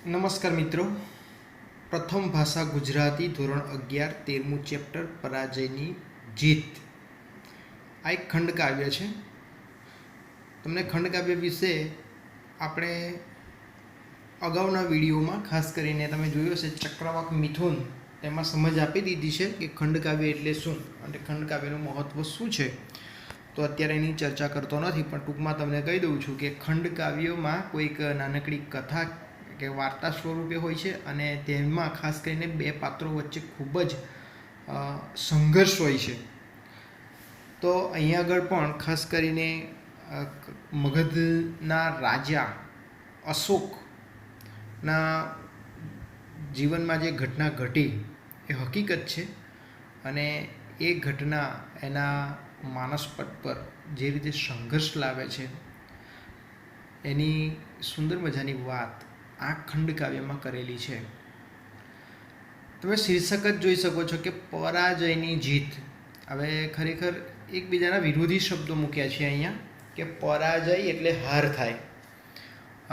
નમસ્કાર મિત્રો. પ્રથમ ભાષા ગુજરાતી ધોરણ 11 13મું ચેપ્ટર પરાજયની જીત. આ એક ખંડકાવ્ય છે. તમને ખંડકાવ્ય વિશે આપણે અગાઉના વિડીયોમાં ખાસ કરીને તમે જોયું હશે ચક્રવાક મિથુન તેમાં સમજ આપી દીધી છે કે ખંડકાવ્ય એટલે શું અને ખંડકાવ્યનું મહત્ત્વ શું છે. તો અત્યારે એની ચર્ચા કરતો નથી, પણ ટૂંકમાં તમને કહી દઉં છું કે ખંડકાવ્યોમાં કોઈક નાનકડી કથા કે વાર્તા સ્વરૂપે હોય છે અને તેમાં ખાસ કરીને બે પાત્રો વચ્ચે ખૂબ જ સંઘર્ષ હોય છે. તો અહીંયા આગળ પણ ખાસ કરીને મગધના રાજા અશોકના જીવનમાં જે ઘટના ઘટી એ હકીકત છે અને એ ઘટના એના માનસપટ પર જે રીતે સંઘર્ષ લાવે છે એની સુંદર મજાની વાત આ ખંડકાવ્યમાં કરેલી છે. તમે શીર્ષક જ જોઈ શકો છો કે પરાજયની જીત. હવે ખરેખર એકબીજાના વિરોધી શબ્દો મૂક્યા છે અહીંયા કે પરાજય એટલે હાર થાય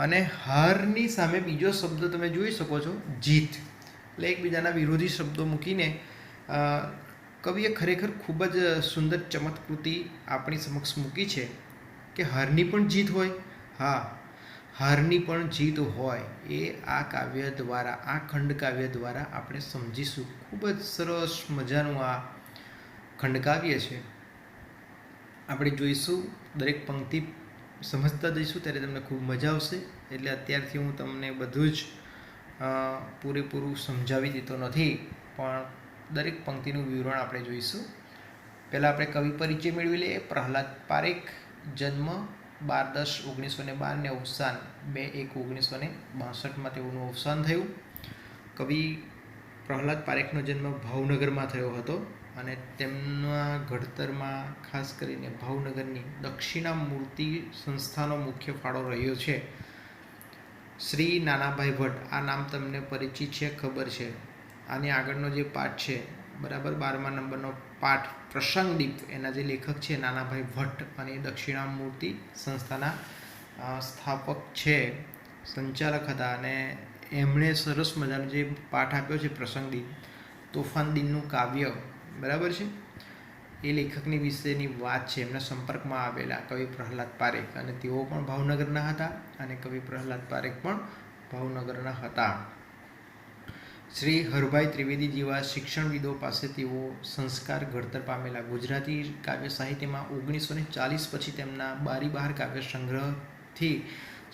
અને હારની સામે બીજો શબ્દ તમે જોઈ શકો છો જીત. એટલે એકબીજાના વિરોધી શબ્દો મૂકીને કવિએ ખરેખર ખૂબ જ સુંદર ચમત્કૃતિ આપણી સમક્ષ મૂકી છે કે હારની પણ જીત હોય. હા, હારની પણ જીત હોય એ આ કાવ્ય દ્વારા, આ ખંડકાવ્ય દ્વારા આપણે સમજીશું. ખૂબ જ સરસ મજાનું આ ખંડકાવ્ય છે. આપણે જોઈશું, દરેક પંક્તિ સમજતા જઈશું ત્યારે તમને ખૂબ મજા આવશે. એટલે અત્યારથી હું તમને બધું જ પૂરેપૂરું સમજાવી દેતો નથી, પણ દરેક પંક્તિનું વિવરણ આપણે જોઈશું. પહેલાં આપણે કવિ પરિચય મેળવી લઈએ. પ્રહલાદ પારેખ, જન્મ 12-10-1912 ને અવસાન 2-1-1962 તેઓનું અવસાન થયું. કવિ પ્રહલાદ પારેખનો જન્મ ભાવનગરમાં થયો હતો અને તેમના ઘડતરમાં ખાસ કરીને ભાવનગરની દક્ષિણામૂર્તિ સંસ્થાનો મુખ્ય ફાળો રહ્યો છે. શ્રી નાનાભાઈ ભટ્ટ, આ નામ તમને પરિચિત છે, ખબર છે. આની આગળનો જે પાઠ છે, બરાબર 12મા નંબરનો પાઠ પ્રસંગદીપ, એના જે લેખક છે નાનાભાઈ ભટ્ટ અને દક્ષિણામૂર્તિ સંસ્થાના સ્થાપક છે, સંચાલક હતા અને એમણે સરસ મજાનો જે પાઠ આપ્યો છે પ્રસંગદીપ, તોફાન દિનનું કાવ્ય, બરાબર છે. એ લેખકની વિશેની વાત છે. એમના સંપર્કમાં આવેલા કવિ પ્રહલાદ પારેખ અને તેઓ પણ ભાવનગરના હતા અને કવિ પ્રહલાદ પારેખ પણ ભાવનગરના હતા. શ્રી હરભાઈ ત્રિવેદી જેવા શિક્ષણવિદો પાસે તેઓ સંસ્કાર ઘડતર પામેલા. ગુજરાતી કાવ્ય સાહિત્યમાં 1940 પછી તેમના બારી બહાર કાવ્ય સંગ્રહથી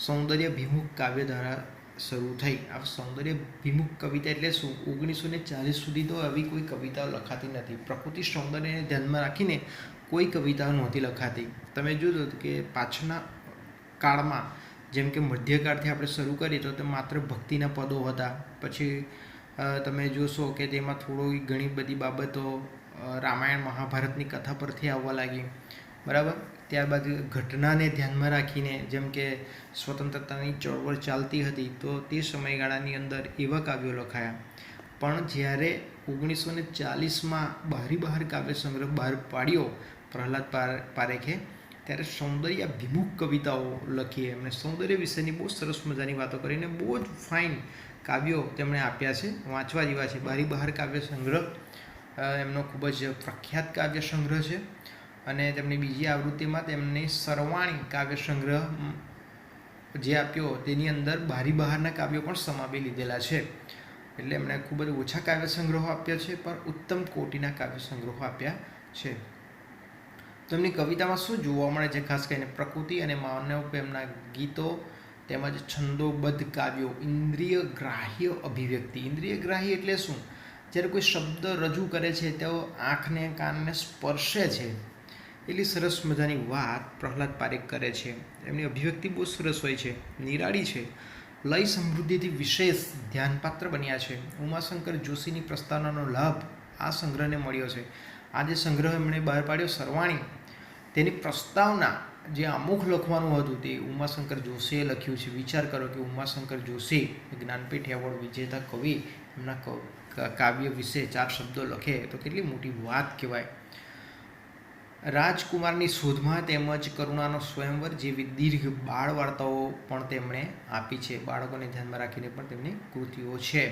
સૌંદર્યભિમુખ કાવ્યધારા શરૂ થઈ. આ સૌંદર્યભિમુખ કવિતા એટલે શું? 1940 સુધી તો આવી કોઈ કવિતાઓ લખાતી નથી. પ્રકૃતિ સૌંદર્યને ધ્યાનમાં રાખીને કોઈ કવિતાઓ નહોતી લખાતી. તમે જોજો કે પાછળના કાળમાં, જેમ કે મધ્યકાળથી આપણે શરૂ કરીએ તો તે માત્ર ભક્તિના પદો હતા. પછી તમે જોશો કે તેમાં થોડી ઘણી બધી બાબતો રામાયણ મહાભારતની કથા પરથી આવવા લાગી, બરાબર. ત્યારબાદ ઘટનાને ધ્યાનમાં રાખીને, જેમ કે સ્વતંત્રતાની ચળવળ ચાલતી હતી તો તે સમયગાળાની અંદર એવા કાવ્યો લખાયા. પણ જ્યારે 1940માં બારી બહાર કાવ્ય સંગ્રહ બહાર પાડ્યો પ્રહલાદ પારેખે, ત્યારે સૌંદર્યાભિમુખ કવિતાઓ લખી. એમણે સૌંદર્ય વિશેની બહુ સરસ મજાની વાતો કરીને બહુ જ ફાઇન કાવ્યો તેમણે આપ્યા છે, વાંચવા જેવા છે. બારી બહાર કાવ્ય સંગ્રહ એમનો ખૂબ જ પ્રખ્યાત કાવ્ય સંગ્રહ છે અને તેમની બીજી આવૃત્તિમાં તેમની સરવાણી કાવ્ય સંગ્રહ જે આપ્યો તેની અંદર બારી બહારના કાવ્યો પણ સમાવી લીધેલા છે. એટલે એમણે ખૂબ જ ઓછા કાવ્ય સંગ્રહો આપ્યા છે, પણ ઉત્તમ કોટીના કાવ્ય સંગ્રહો આપ્યા છે. તો એમની કવિતામાં શું જોવા મળે છે? ખાસ કરીને પ્રકૃતિ અને માનવ પ્રેમના ગીતો તેમજ છંદોબદ્ધ કાવ્યો, ઇન્દ્રિય ગ્રાહ્ય અભિવ્યક્તિ. ઇન્દ્રિય ગ્રાહ્ય એટલે શું? જ્યારે કોઈ શબ્દ રજૂ કરે છે તેઓ આંખને કાનને સ્પર્શે છે. એટલી સરસ મજાની વાત પ્રહલાદ પારેખ કરે છે. એમની અભિવ્યક્તિ બહુ સરસ હોય છે, નિરાળી છે, લય સમૃદ્ધિથી વિશેષ ધ્યાનપાત્ર બન્યા છે. ઉમાશંકર જોશીની પ્રસ્તાવનાનો લાભ આ સંગ્રહને મળ્યો છે. આ જે સંગ્રહ એમણે બહાર પાડ્યો સરવાણી, તેની પ્રસ્તાવના જે આમુખ લખવાનું હતું તે ઉમાશંકર જોશીએ લખ્યું છે. વિચાર કરો કે ઉમાશંકર જોશી જ્ઞાનપીઠ એવોર્ડ વિજેતા કવિ એમના કાવ્ય વિશે 4 શબ્દો લખે તો કેટલી મોટી વાત કહેવાય. રાજકુમારની શોધમાં તેમજ કરુણાનો સ્વયંવર જેવી દીર્ઘ બાળ વાર્તાઓ પણ તેમણે આપી છે. બાળકોને ધ્યાનમાં રાખીને પણ તેમની કૃતિઓ છે.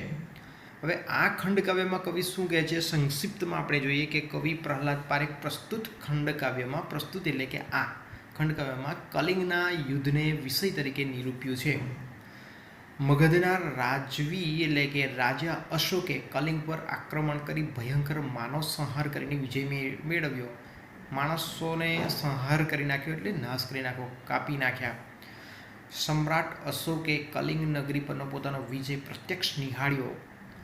હવે આ ખંડકાવ્યમાં કવિ શું કહે છે, સંક્ષિપ્તમાં આપણે જોઈએ કે કવિ પ્રહલાદ પારેખ પ્રસ્તુત ખંડકાવ્યમાં, પ્રસ્તુત એટલે કે આ ખંડકાવ્યમાં કલિંગના યુદ્ધને વિષય તરીકે નિરૂપ્યું છે. મગધના રાજવી એટલે કે રાજા અશોકે કલિંગ પર આક્રમણ કરી ભયંકર માનવ સંહાર કરીને વિજય મેળવ્યો. માણસોને સંહાર કરી નાખ્યો એટલે નાશ કરી નાખ્યો, કાપી નાખ્યા. સમ્રાટ અશોકે કલિંગ નગરી પરનો પોતાનો વિજય પ્રત્યક્ષ નિહાળ્યો.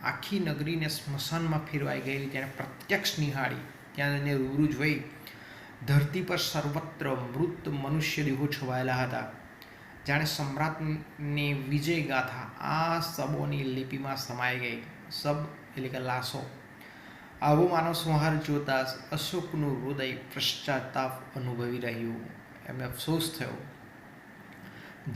આખી નગરીને સ્મશાનમાં ફેરવાઈ ગયેલી તેને પ્રત્યક્ષ નિહાળી, ત્યાં તેને રૂબરૂ જોઈ. ધરતી પર સર્વત્ર મૃત મનુષ્ય દેહો છવાયેલા હતા. જાણે સમ્રાટની વિજય ગાથા આ શબોની લિપિમાં સમાઈ ગઈ. શબ એટલે કે લાશો. આવો માનવ સંહાર જોતા અશોકનું હૃદય પશ્ચાતાપ અનુભવી રહ્યું. એમને અફસોસ થયો.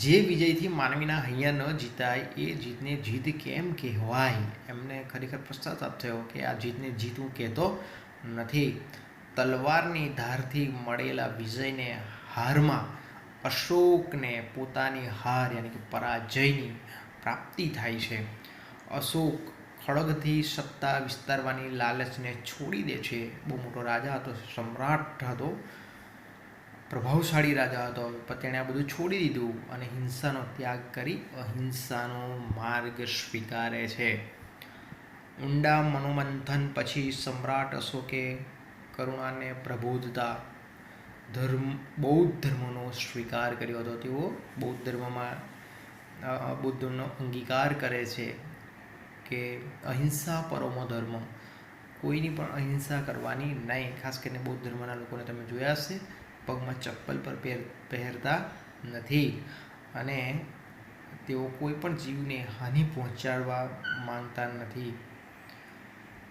જે વિજયથી માનવીના હૈયા ન જીતાય એ જીતને જીત કેમ કહેવાય? એમને ખરેખર પશ્ચાતાપ થયો કે આ જીતને જીત હું કહેતો નથી. તલવારની ધારથી મળેલા વિજયને હારમાં અશોકને પોતાની હાર યાની કે પરાજયની પ્રાપ્તિ થાય છે. અશોક ખડગથી સત્તા વિસ્તારવાની લાલચને છોડી દે છે. બહુ મોટો રાજા હતો, સમ્રાટ હતો, પ્રભાવશાળી રાજા હતો, પણ તેણે આ બધું છોડી દીધું અને હિંસાનો ત્યાગ કરી અહિંસાનો માર્ગ સ્વીકારે છે. ઊંડા મનોમંથન પછી સમ્રાટ અશોકે કરુણાને પ્રબોધતા બૌદ્ધ ધર્મનો સ્વીકાર કર્યો હતો. તેઓ બૌદ્ધ ધર્મમાં બુદ્ધનો અંગીકાર કરે છે કે અહિંસા પરમો ધર્મ, કોઈની પણ અહિંસા કરવાની નહીં. ખાસ કરીને બૌદ્ધ ધર્મના લોકોને તમે જોયા હશે, પગમાં ચપ્પલ પર પહેરતા નથી અને તેઓ કોઈ પણ જીવને હાનિ પહોંચાડવા માંગતા નથી.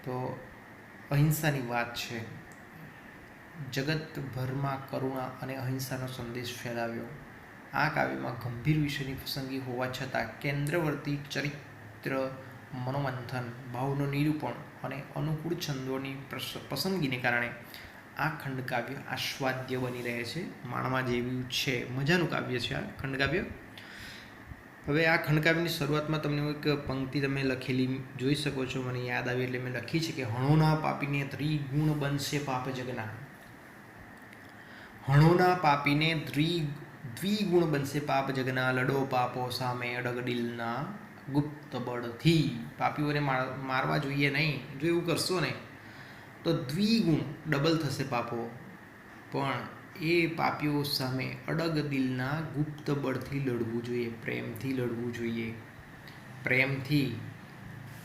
તો અહિંસાની વાત છે. જગતભરમાં કરુણા અને અહિંસાનો સંદેશ ફેલાવ્યો. આ કાવ્યમાં ગંભીર વિષયની પસંદગી હોવા છતાં કેન્દ્રવર્તી ચરિત્ર, મનોમંથન, ભાવનું નિરૂપણ અને અનુકૂળ છંદોની પસંદગીને કારણે આ ખંડકાવ્ય આસ્વાદ્ય બની રહે છે. માણવા જેવું છે, મજાનું કાવ્ય છે આ ખંડકાવ્ય. હવે આ ખંડકાવ્યની શરૂઆતમાં તમને એક પંક્તિ તમે લખેલી જોઈ શકો છો, મને યાદ આવી એટલે મેં લખી છે કે હણોના પાપીને ત્રિગુણ બનશે પાપ જગના. હણોના પાપીને દ્વિગુણ બનશે પાપ જગના. લડો પાપો સામે અડગડીલના ગુપ્ત બળથી. પાપીઓને મારવા જોઈએ નહીં. જો એવું કરશો ને તો દ્વિગુણ ડબલ થશે પાપો, પણ એ પાપીઓ સામે અડગ દિલના ગુપ્ત બળથી લડવું જોઈએ, પ્રેમથી લડવું જોઈએ. પ્રેમથી.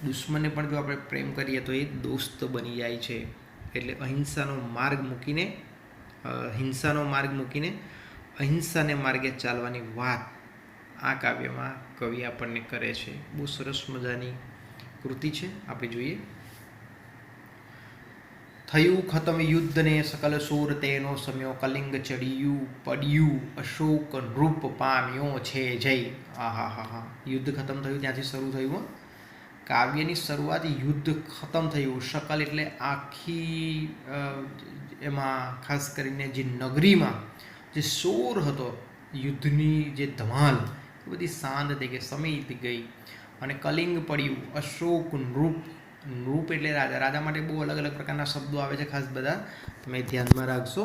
દુશ્મનને પણ જો આપણે પ્રેમ કરીએ તો એ દોસ્ત બની જાય છે. એટલે હિંસાનો માર્ગ મૂકીને અહિંસાને માર્ગે ચાલવાની વાત આ કાવ્યમાં કવિ આપણને કરે છે. બહુ સરસ મજાની કૃતિ છે. આપણે જોઈએ. થયું ખતમ યુદ્ધને સકલ સૂર તેનો સમ્યો. કલિંગ ચડ્યું પડ્યું અશોક નૃપ પામ્યો છે જય. આહાહા. યુદ્ધ ખતમ થયું ત્યાંથી શરૂ થયું. કાવ્યની શરૂઆત યુદ્ધ ખતમ થયું. શકલ એટલે આખી, એમાં ખાસ કરીને જે નગરીમાં જે શોર હતો, યુદ્ધની જે ધમાલ, એ બધી શાંત થઈ ગઈ, સમિત ગઈ. અને કલિંગ પડ્યું. અશોક નૃપ, નૃપ એટલે રાજા. રાજા માટે બહુ અલગ અલગ પ્રકારના શબ્દો આવે છે, ખાસ બધા તમે ધ્યાનમાં રાખશો.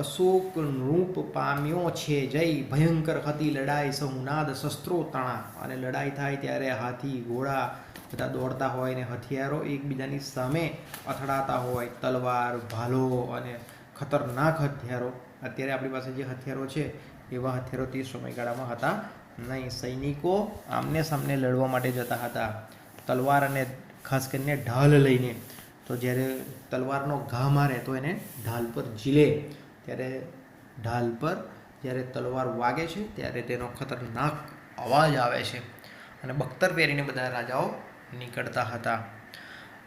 અશોક નૃપ પામ્યો છે જય. ભયંકર હતી લડાઈ સહુનાદ શસ્ત્રો તણા. અને લડાઈ થાય ત્યારે હાથી ઘોડા બધા દોડતા હોય ને હથિયારો એકબીજાની સામે અથડાતા હોય. તલવાર, ભાલો અને ખતરનાક હથિયારો. અત્યારે આપણી પાસે જે હથિયારો છે એવા હથિયારો તે સમયગાળામાં હતા નહીં. સૈનિકો આમને સામને લડવા માટે જતા હતા, તલવાર અને ખાસ કરીને ઢાલ લઈને. તો જ્યારે તલવારનો ઘા મારે તો એને ઢાલ પર ઝીલે, ત્યારે ઢાલ પર જ્યારે તલવાર વાગે છે ત્યારે તેનો ખતરનાક અવાજ આવે છે. અને બખ્તર પહેરીને બધા રાજાઓ નીકળતા હતા.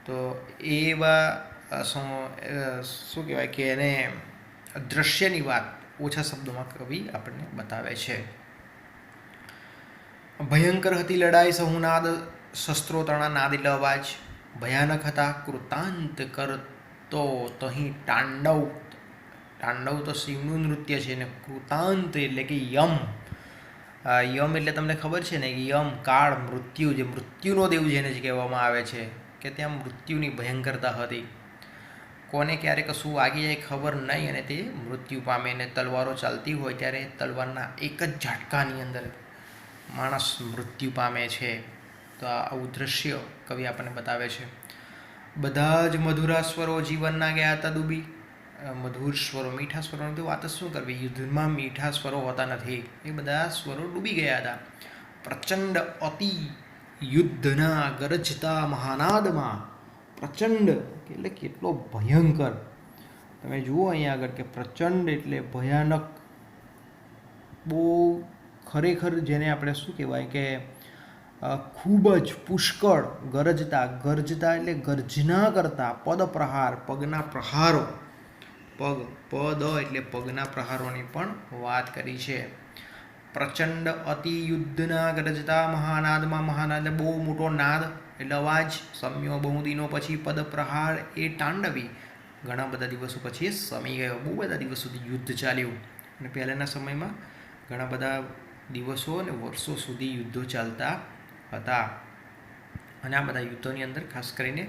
તો એવા શું કહેવાય કે એને દ્રશ્યની વાત ઓછા શબ્દોમાં કવિ આપણને બતાવે છે. ભયંકર હતી લડાઈ સહુનાદ શસ્ત્રો તણા. નાદ એટલે અવાજ. ભયાનક હતા કૃતાંત કરતો તહીં તાંડવ. તાંડવ તો શિવનું નૃત્ય છે ને કૃતાંત એટલે કે યમ. યમ એટલે તમને ખબર છે ને કે યમ કાળ મૃત્યુ, જે મૃત્યુનો દેવ જેને જ કહેવામાં આવે છે, કે ત્યાં મૃત્યુની ભયંકરતા હતી. કોને ક્યારે કશું વાગી જાય ખબર નહીં અને તે મૃત્યુ પામે. ને તલવારો ચાલતી હોય ત્યારે તલવારના એક જ ઝાટકાની અંદર માણસ મૃત્યુ પામે છે. તો આવું દ્રશ્ય કવિ આપણને બતાવે છે. બધા જ મધુરા સ્વરો જીવનના ગયા હતા ડૂબી. મધુર સ્વરો, મીઠા સ્વરોની તો વાત જ શું કરવી, યુદ્ધમાં મીઠા સ્વરો હોતા નથી, એ બધા સ્વરો ડૂબી ગયા હતા. પ્રચંડ અતિ યુદ્ધના ગરજતા મહાનાદમાં. પ્રચંડ એટલે કેટલો ભયંકર. તમે જુઓ અહીંયા આગળ કે પ્રચંડ એટલે ભયાનક, બહુ ખરેખર જેને આપણે શું કહેવાય કે ખૂબ જ પુષ્કળ. ગરજતા, ગર્જતા એટલે ગર્જના કરતા. પદ પ્રહાર, પગના પ્રહારો. પદ એટલે પગના પ્રહારોની પણ વાત કરી છે. પ્રચંડ અતિ યુદ્ધના ગરજતા મહાનાદમાં. મહાનાદ બહુ મોટો નાદ એટલે અવાજ. સમ્યો બહુ દિનો પછી પદ પ્રહાર એ તાંડવી. ઘણા બધા દિવસો પછી એ સમી ગયો. બહુ બધા દિવસ સુધી યુદ્ધ ચાલ્યું અને પહેલાંના સમયમાં ઘણા બધા દિવસો અને વર્ષો સુધી યુદ્ધો ચાલતા હતા. અને આ બધા યુદ્ધોની અંદર ખાસ કરીને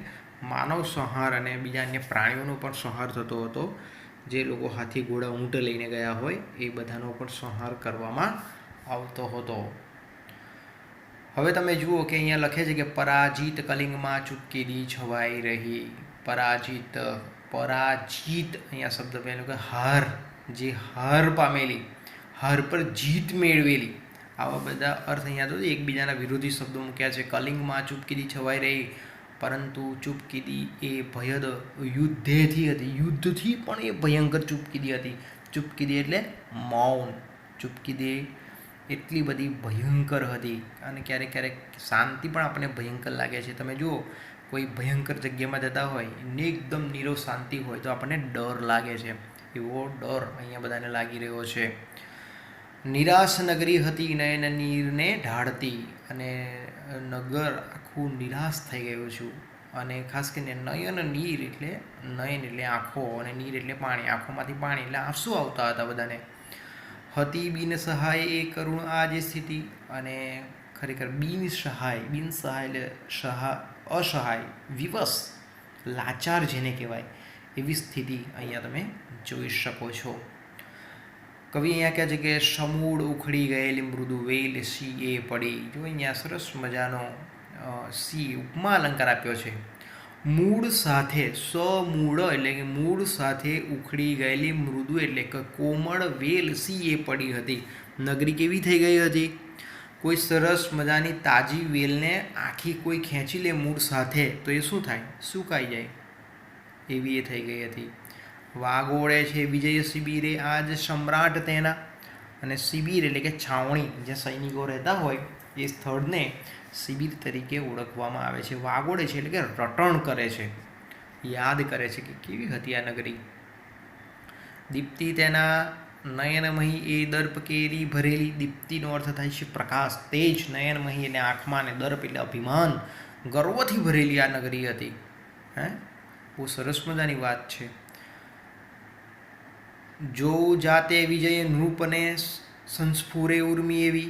માનવ સંહાર અને બીજા અન્ય પ્રાણીઓનો પણ સંહાર થતો હતો. જે લોકો હાથી, ઘોડા, ઊંટ લઈને ગયા હોય એ બધાનો પણ સંહાર કરવામાં આવતો હતો. હવે તમે જુઓ કે અહીંયા લખે છે કે પરાજિત કલિંગમાં ચૂપકીદી છવાઈ રહી. પરાજિત, પરાજિત અહીંયા શબ્દ પહેલો કે હાર, જે હાર પામેલી, હાર પર જીત મેળવેલી. આવા બધા અર્થ અહીંયા તો એકબીજાના વિરોધી શબ્દો મૂક્યા છે. કલિંગમાં ચૂપકીદી છવાઈ રહી, પરંતુ ચૂપકીદી એ ભયદ યુદ્ધેથી હતી. યુદ્ધથી પણ એ ભયંકર ચૂપકીદી હતી. ચૂપકીદી એટલે મૌન. ચૂપકીદી એટલી બધી ભયંકર હતી. અને ક્યારેક ક્યારેક શાંતિ પણ આપણને ભયંકર લાગે છે. તમે જુઓ કોઈ ભયંકર જગ્યામાં જતા હોય ને એકદમ નીરવ શાંતિ હોય તો આપણને ડર લાગે છે. એવો ડર અહીંયા બધાને લાગી રહ્યો છે. નિરાશ નગરી હતી નયન નીરને ઢાળતી. અને નગર આખું નિરાશ થઈ ગયું છું. અને ખાસ કરીને નયન નીર એટલે નયન એટલે આંખો અને નીર એટલે પાણી. આંખોમાંથી પાણી એટલે આંસુ આવતા હતા બધાને. હતી બિન સહાય એ કરુણ આ જે સ્થિતિ. અને ખરેખર બિન સહાય, બિન સહાય એટલે અસહાય, વિવશ, લાચાર જેને કહેવાય એવી સ્થિતિ અહીંયા તમે જોઈ શકો છો. કવિ અહીંયા કહે છે કે સમૂળ ઉખડી ગયેલી મૃદુ વેલ સી એ પડી. જો અહીંયા સરસ મજાનો સી ઉપમા અલંકાર આપ્યો છે. મૂળ સાથે, સમૂળ એટલે કે મૂળ સાથે ઉખડી ગયેલી મૃદુ એટલે કે કોમળ વેલ સી એ પડી હતી. નગરી કેવી થઈ ગઈ હતી? કોઈ સરસ મજાની તાજી વેલને આખી કોઈ ખેંચી લે મૂળ સાથે તો એ શું થાય? સુકાઈ જાય. એવી એ થઈ ગઈ હતી. વાગોળે છે વિજય શિબિરે આજ સમ્રાટ તેના. અને શિબિર એટલે કે છાવણી, જ્યાં સૈનિકો રહેતા હોય એ સ્થળને શિબિર તરીકે ઓળખવામાં આવે છે. વાગોળે છે એટલે કે રટણ કરે છે, યાદ કરે છે કે કેવી હતી આ નગરી. દીપ્તિ તેના નયનમહી એ દર્પ કેરી ભરેલી. દીપ્તિનો અર્થ થાય છે પ્રકાશ, તેજ. નયનમહી એટલે આંખમાં, અને દર્પ એટલે અભિમાન, ગર્વથી ભરેલી આ નગરી હતી. બહુ સરસ મજાની વાત છે. જો જાતે વિજય નૃપને સંસ્ફુરે ઉર્મી એવી.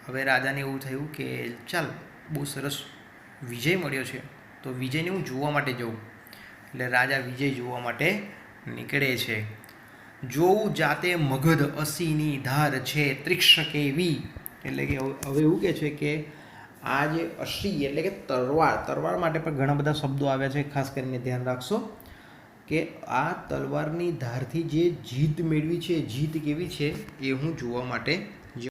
હવે રાજાને એવું થયું કે ચાલ બહુ સરસ વિજય મળ્યો છે તો વિજયને હું જોવા માટે જઉં. એટલે રાજા વિજય જોવા માટે નીકળે છે. જોઉં જાતે મગધ અસીની ધાર છે ત્રિક્ષક એવી. એટલે કે હવે એવું કહે છે કે આ જે અસી એટલે કે તલવાર, તલવાર માટે પણ ઘણા બધા શબ્દો આવ્યા છે. ખાસ કરીને ધ્યાન રાખશો કે આ તલવારની ધારથી જે જીત મેળવી છે, જીત કેવી છે એ હું જોવા માટે